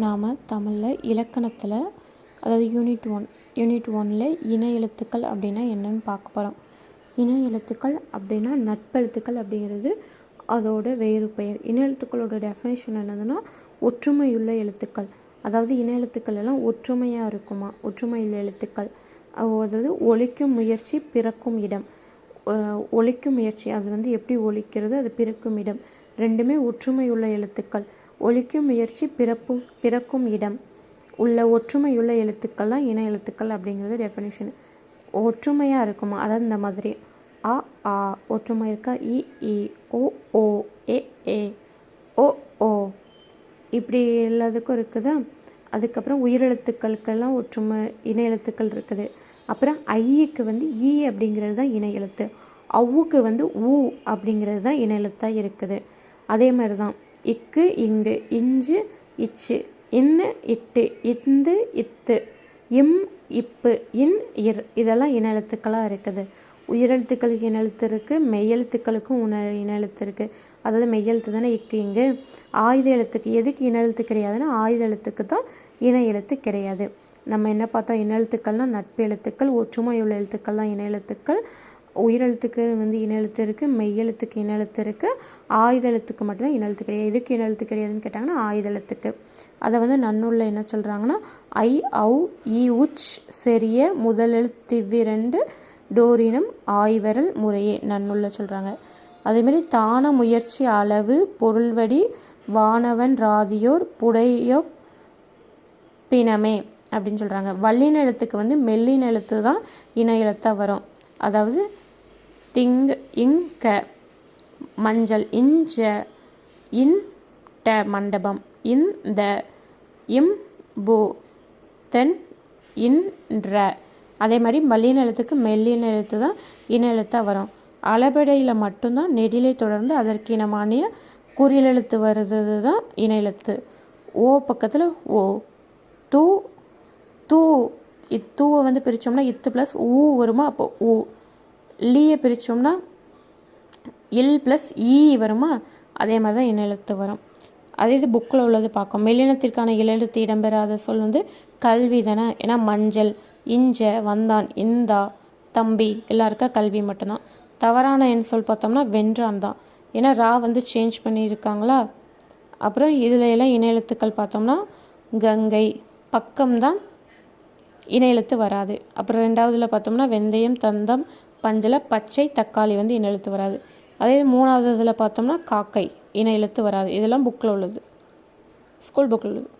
நாம் தமிழில் இலக்கணத்தில் அதாவது யூனிட் ஒன்னில் இணை எழுத்துக்கள் அப்படின்னா என்னென்னு பார்க்க போகிறோம். இணை எழுத்துக்கள் அப்படின்னா நட்பெழுத்துக்கள் அப்படிங்கிறது அதோட வேறு பெயர். இணை எழுத்துக்களோட டெஃபினேஷன் என்னதுன்னா ஒற்றுமையுள்ள எழுத்துக்கள். அதாவது இணை எழுத்துக்கள் எல்லாம் ஒற்றுமையாக இருக்குமா, ஒற்றுமையுள்ள எழுத்துக்கள். அதாவது ஒலிக்கும் முயற்சி பிறக்கும் இடம். ஒலிக்கும் முயற்சி அது எப்படி ஒலிக்கிறது, அது பிறக்கும் இடம், ரெண்டுமே ஒற்றுமையுள்ள எழுத்துக்கள். ஒலிக்கும் முயற்சி பிறக்கும் இடம் உள்ள ஒற்றுமையுள்ள எழுத்துக்கள் தான் இணை எழுத்துக்கள் அப்படிங்கிறது டெஃபினேஷன். ஒற்றுமையாக இருக்குமா, அதாவது இந்த மாதிரி அ ஆ ஒற்றுமை இருக்கா, இ இ ஓ ஓ ஏ ஏ ஓ ஓ இப்படி எல்லாத்துக்கும் இருக்குதா. அதுக்கப்புறம் உயிரெழுத்துக்களுக்கெல்லாம் ஒற்றுமை இணை எழுத்துக்கள் இருக்குது. அப்புறம் ஐக்கு ஈ அப்படிங்கிறது தான் இணை எழுத்து. அவ்வுக்கு ஊ அப்படிங்கிறது தான் இணை எழுத்தாக இருக்குது. அதே மாதிரி தான் இக்கு இங்கு, இஞ்சு இச்சு, இன்னு இட்டு, இந்து இத்து, இம் இப்பு, இன் இர் இதெல்லாம் இணை எழுத்துக்களாக இருக்குது. உயிரெழுத்துக்களுக்கு இணை எழுத்து இருக்குது, மெய்யெழுத்துக்களுக்கும் இணை எழுத்து இருக்குது. அதாவது மெய்யெழுத்து தானே இக்கு இங்கு. ஆயுத எழுத்துக்கு எதுக்கு இணை எழுத்து கிடையாதுன்னா ஆயுத எழுத்துக்கு தான் இணை எழுத்து கிடையாது. நம்ம என்ன பார்த்தோம், இணை எழுத்துக்கள்னால் நட்பு எழுத்துக்கள், ஒற்றுமையுள்ள எழுத்துக்கள் தான் இணை எழுத்துக்கள். உயிரெழுத்துக்கு இணை எழுத்து இருக்குது, மெய்யெழுத்துக்கு இணை எழுத்து இருக்குது, ஆயுத எழுத்துக்கு மட்டும்தான் இணை எழுத்து கிடையாது. எதுக்கு இணை எழுத்து கிடையாதுன்னு கேட்டாங்கன்னா ஆயுத எழுத்துக்கு. அதை நன்னூல்ல என்ன சொல்கிறாங்கன்னா ஐ ஔ ஈ உச் செரிய முதலெழுத்திவ்விரண்டு டோரினம் ஆய்வரல் முறையே நன்னூல்ல சொல்கிறாங்க. அதேமாரி தான முயற்சி அளவு பொருள்வடி வானவன் ராதியோர் புடையோ பிணமே அப்படின்னு சொல்கிறாங்க. வல்லின எழுத்துக்கு மெல்லின எழுத்து தான் இணை எழுத்தாக வரும். அதாவது திங் இங்க மஞ்சள், இஞ்ச இன்ட மண்டபம், இந்த இம் பூ தென் இன்ற. அதே மாதிரி மல்லின எழுத்துக்கு மெல்லின எழுத்து தான் இணை எழுத்தாக வரும். அளபெடையில் மட்டும்தான் நெடிலை தொடர்ந்து அதற்கு இனமானிய குறில் எழுத்து வருது தான் இணை எழுத்து. ஓ பக்கத்தில் ஓ, தூ தூ இத்தூவை பிரித்தோம்னா இத்து ப்ளஸ் ஊ வருமா, அப்போ ஊ. லீயை பிரித்தோம்னா இல் ப்ளஸ் ஈ வருமா, அதே மாதிரி தான் இணை எழுத்து வரும். அதே இது புக்கில் உள்ளது பார்க்கும். மெல்லினத்திற்கான இலெழுத்து இடம்பெறாத சொல் கல்வி தானே. ஏன்னா மஞ்சள், இஞ்ச, வந்தான், இந்தா, தம்பி எல்லாருக்கா கல்வி மட்டும்தான். தவறான எண் சொல் பார்த்தோம்னா வென்றான் தான். ஏன்னா ரா சேஞ்ச் பண்ணியிருக்காங்களா. அப்புறம் இதில் எல்லாம் இணை எழுத்துக்கள் பார்த்தோம்னா கங்கை, பக்கம்தான் இணை எழுத்து வராது. அப்புறம் ரெண்டாவதுல பார்த்தோம்னா வெந்தயம், தந்தம், பஞ்சலை, பச்சை, தக்காளி இணை எழுத்து வராது. அதே மூணாவது இதில் பார்த்தோம்னா காக்கை இணை எழுத்து வராது. இதெல்லாம் புக்கில் உள்ளது, ஸ்கூல் புக்கில் உள்ளது.